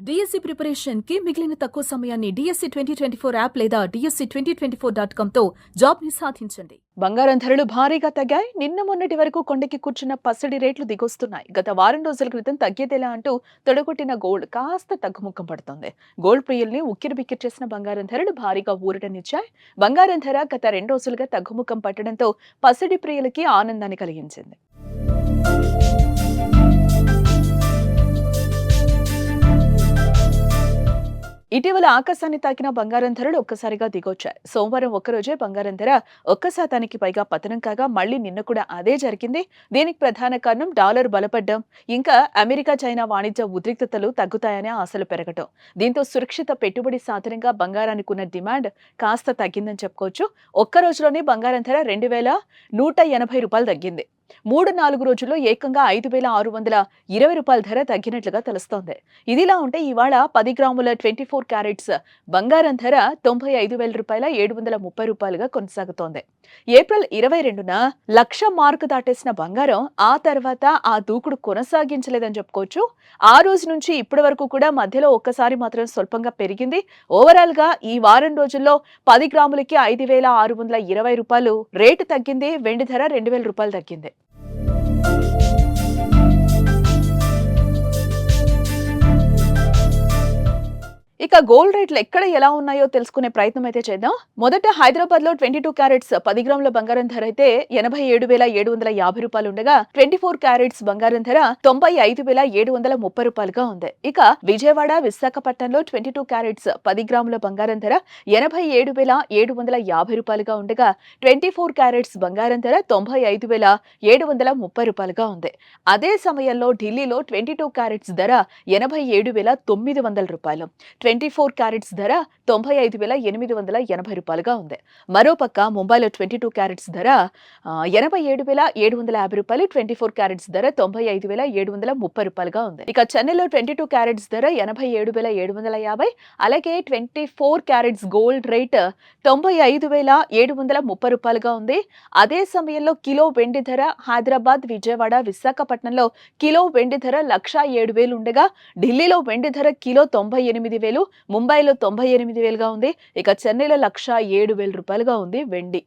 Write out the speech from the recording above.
DSC preparation కి మిగిలిన తక్కువ సమయాన్ని డిఎస్సి 2024 యాప్ లేదా DSC2024.com తో జాబ్ ని సాధించండి. బంగారం ధరలు భారీగా తగ్గాయి. నిన్న మొన్నటి వరకు కొండకి కూర్చున్న పసిడి రేట్లు దిగొస్తున్నాయి. గత వారం రోజుల క్రితం తగ్గేదేలా అంటూ తొడగొట్టిన గోల్డ్ కాస్త తగ్గుముఖం పడుతోంది. గోల్డ్ ప్రియుల్ని ఉక్కిరిబిక్కిరి చేసిన బంగారం ధరలు భారీగా ఊరటనిచ్చాయి. బంగారం ధర గత 2 రోజులుగా తగ్గుముఖం పట్టడంతో పసిడి ప్రియులకి ఆనందాన్ని కలిగించింది. ఇటీవల ఆకాశాన్ని తాకిన బంగారం ధరలు ఒక్కసారిగా దిగొచ్చాయి. సోమవారం ఒక్కరోజే బంగారం ధర 1% పైగా పతనం కాగా మళ్లీ నిన్న కూడా అదే జరిగింది. దీనికి ప్రధాన కారణం డాలర్ బలపడ్డం, ఇంకా అమెరికా చైనా వాణిజ్య ఉద్రిక్తతలు తగ్గుతాయనే ఆశలు పెరగటం. దీంతో సురక్షిత పెట్టుబడి సాధనంగా బంగారానికి ఉన్న డిమాండ్ కాస్త తగ్గిందని చెప్పుకోవచ్చు. ఒక్క రోజులోనే బంగారం ధర 2180 రూపాయలు తగ్గింది. 3-4 రోజుల్లో ఏకంగా 5620 రూపాయల ధర తగ్గినట్లుగా తెలుస్తోంది. ఇదిలా ఉంటే ఇవాళ 10 గ్రాముల 24 క్యారెట్స్ బంగారం ధర 95,000 రూపాయల 730 రూపాయలుగా కొనసాగుతోంది. ఏప్రిల్ 22న 1,00,000 మార్కు దాటేసిన బంగారం ఆ తర్వాత ఆ దూకుడు కొనసాగించలేదని చెప్పుకోవచ్చు. ఆ రోజు నుంచి ఇప్పటి వరకు కూడా మధ్యలో ఒక్కసారి మాత్రం స్వల్పంగా పెరిగింది. ఓవరాల్ గా ఈ వారం రోజుల్లో 10 గ్రాములకి 5,620 రూపాయలు రేటు తగ్గింది. వెండి ధర 2,000 రూపాయలు తగ్గింది. ఇక గోల్డ్ రేట్లు ఎక్కడ ఎలా ఉన్నాయో తెలుసుకునే ప్రయత్నం అయితే చేద్దాం. మొదట హైదరాబాద్ లో 22 క్యారెట్స్ 10 గ్రాముల బంగారం ధర అయితే 87,750 రూపాయలు ఉండగా 24 క్యారెట్స్ బంగారం ధర 95,730 రూపాయలుగా ఉంది. ఇక విజయవాడ, విశాఖపట్నంలో 22 క్యారెట్స్ 10 గ్రాముల బంగారం ధర 87,750 రూపాయలుగా ఉండగా 24 క్యారెట్స్ బంగారం ధర 95,730 రూపాయలుగా ఉంది. అదే సమయంలో ఢిల్లీలో 22 క్యారెట్స్ ధర 87,900 రూపాయలు, 24 క్యారెట్స్ ధర 95,880 రూపాయలుగా ఉంది. మరోపక్క ముంబైలో 22 క్యారెట్స్ ధర 87,750 రూపాయలు, 24 క్యారెట్స్ ధర 95,730 రూపాయలుగా ఉంది. ఇక చెన్నైలో 22 క్యారెట్స్ ధర 87,750, అలాగే 24 క్యారెట్స్ గోల్డ్ రేట్ 95,730 రూపాయలుగా ఉంది. అదే సమయంలో కిలో వెండి ధర హైదరాబాద్, విజయవాడ, విశాఖపట్నంలో కిలో వెండి ధర 1,07,000 ఉండగా ఢిల్లీలో వెండి ధర కిలో 98,000, ముంబైలో 98,000గా ఉంది. ఇక చెన్నైలో 1,07,000 రూపాయలుగా ఉంది వెండి.